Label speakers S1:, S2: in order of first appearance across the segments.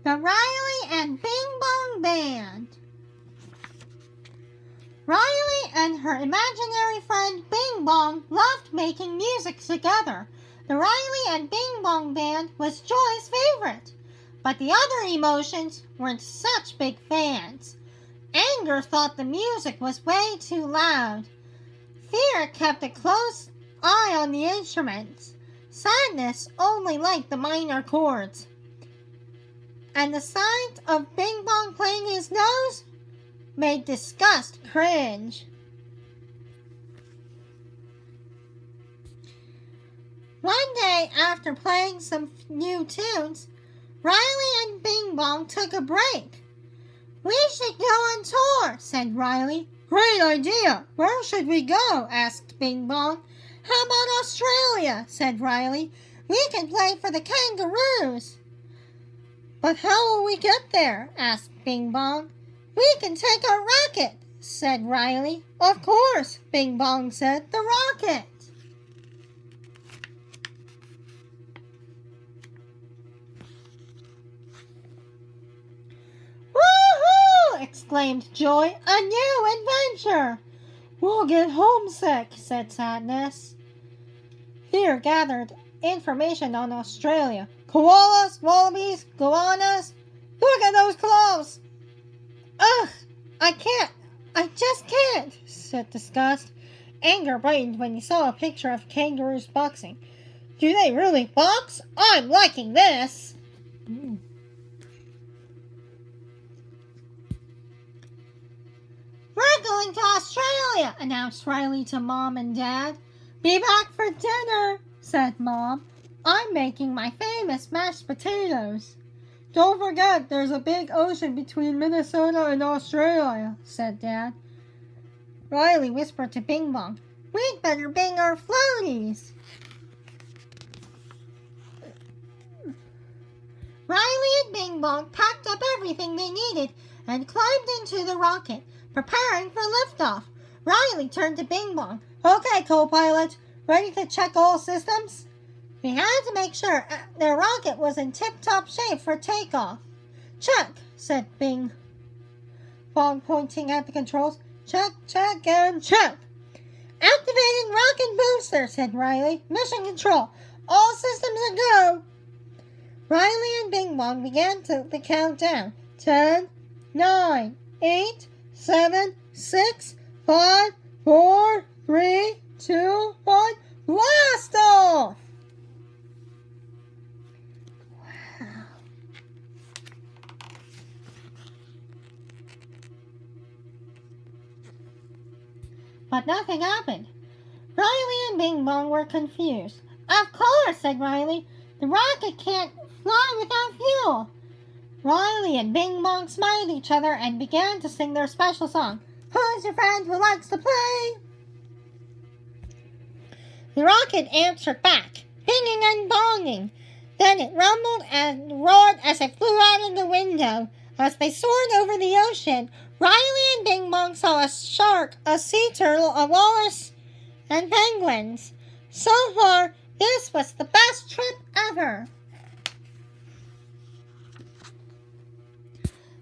S1: The Riley and Bing Bong Band. Riley and her imaginary friend Bing Bong loved making music together. The Riley and Bing Bong Band was Joy's favorite, but the other emotions weren't such big fans. Anger thought the music was way too loud. Fear kept a close eye on the instruments. Sadness only liked the minor chords. And the sight of Bing Bong playing his nose made disgust cringe. One day, after playing some new tunes, Riley and Bing Bong took a break. "We should go on tour," said Riley. "Great idea! Where should we go?" asked Bing Bong. "How about Australia?" said Riley. "We can play for the kangaroos." "But how will we get there?" asked Bing Bong. "We can take our rocket," said Riley. "Of course," Bing Bong said. "The rocket." "Woohoo!" exclaimed Joy. "A new adventure!" "We'll get homesick," said Sadness. Fear gathered information on Australia. "Koalas, wallabies, goannas. Look at those claws!" "Ugh, I just can't," said Disgust. Anger brightened when he saw a picture of kangaroos boxing. "Do they really box? I'm liking this." "We're going to Australia," announced Riley to Mom and Dad. "Be back for dinner," said Mom. "I'm making my famous mashed potatoes." "Don't forget there's a big ocean between Minnesota and Australia," said Dad. Riley whispered to Bing Bong, "We'd better bring our floaties." Riley and Bing Bong packed up everything they needed and climbed into the rocket, preparing for liftoff. Riley turned to Bing Bong. "Okay, co-pilot, ready to check all systems?" "We had to make sure their rocket was in tip-top shape for takeoff." "Check," said Bing Bong, pointing at the controls. "Check, check, and check." "Activating rocket booster," said Riley. "Mission control. All systems are go." Riley and Bing Bong began the countdown. 10, 9, 8, 7, 6, 5, 4, 3, 2, 1. Blast off! Wow. But nothing happened. Riley and Bing Bong were confused. "Of course," said Riley. "The rocket can't fly without fuel." Riley and Bing Bong smiled at each other and began to sing their special song. "Who's your friend who likes to play?" The rocket answered back, pinging and bonging. Then it rumbled and roared as it flew out of the window. As they soared over the ocean, Riley and Bing Bong saw a shark, a sea turtle, a walrus, and penguins. So far, this was the best trip ever.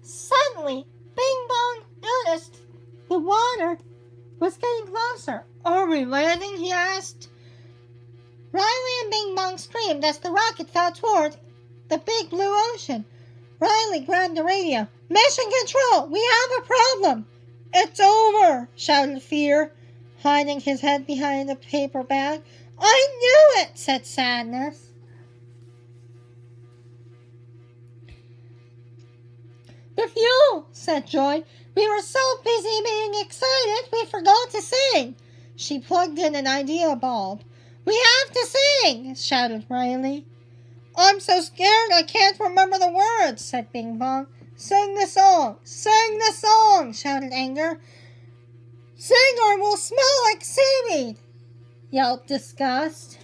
S1: Suddenly, Bing Bong noticed the water was getting closer. "Are we landing?" he asked. Riley and Bing Bong screamed as the rocket fell toward the big blue ocean. Riley grabbed the radio. "Mission control, we have a problem." "It's over," shouted Fear, hiding his head behind a paper bag. "I knew it," said Sadness. "The fuel," said Joy. "We were so busy being excited, we forgot to sing." She plugged in an idea bulb. "We have to sing," shouted Riley. "I'm so scared I can't remember the words," said Bing Bong. "Sing the song! Sing the song!" shouted Anger. "Sing or we'll smell like seaweed!" yelped Disgust.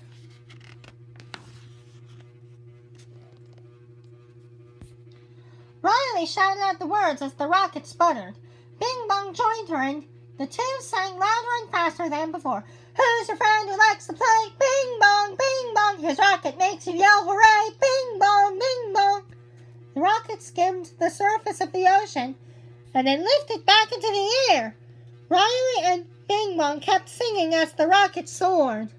S1: Riley shouted out the words as the rocket sputtered. Bing Bong joined her and the two sang louder and faster than before. "Who's your friend who likes to play? Bing Bong, Bing Bong. His rocket makes you yell hooray. Bing Bong, Bing Bong." The rocket rocket skimmed the surface of the ocean and then lifted back into the air. Riley and Bing Bong kept singing as the rocket soared.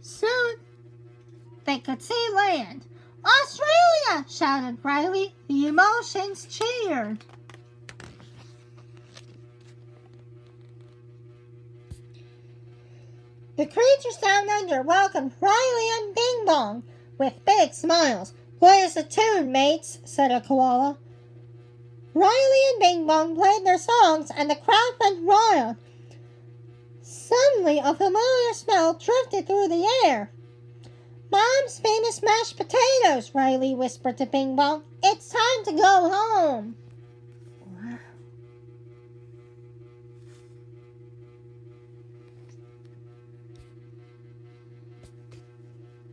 S1: Soon, they could see land. "Australia!" shouted Riley. The emotions cheered. The creatures down under welcomed Riley and Bing Bong with big smiles. "Play us a tune, mates," said a koala. Riley and Bing Bong played their songs and the crowd went wild. Suddenly, a familiar smell drifted through the air. "Mom's famous mashed potatoes," Riley whispered to Bing Bong. "It's time to go home." Wow.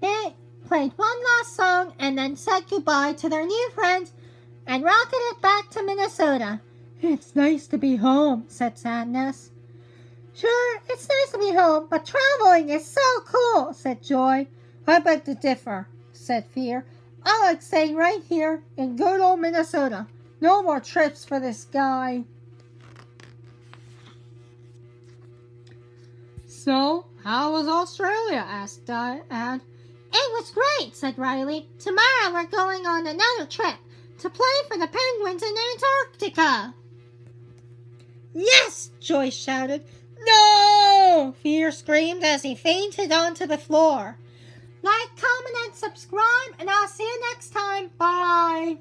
S1: They played one last song and then said goodbye to their new friends and rocketed back to Minnesota. "It's nice to be home," said Sadness. "Sure, it's nice to be home, but traveling is so cool," said Joy. "I beg to differ," said Fear. "I like staying right here in good old Minnesota. No more trips for this guy." "So, how was Australia?" asked Dad. "It was great," said Riley. "Tomorrow we're going on another trip to play for the penguins in Antarctica." "Yes!" Joy shouted. "No!" Fear screamed as he fainted onto the floor. Like, comment, and subscribe, and I'll see you next time. Bye!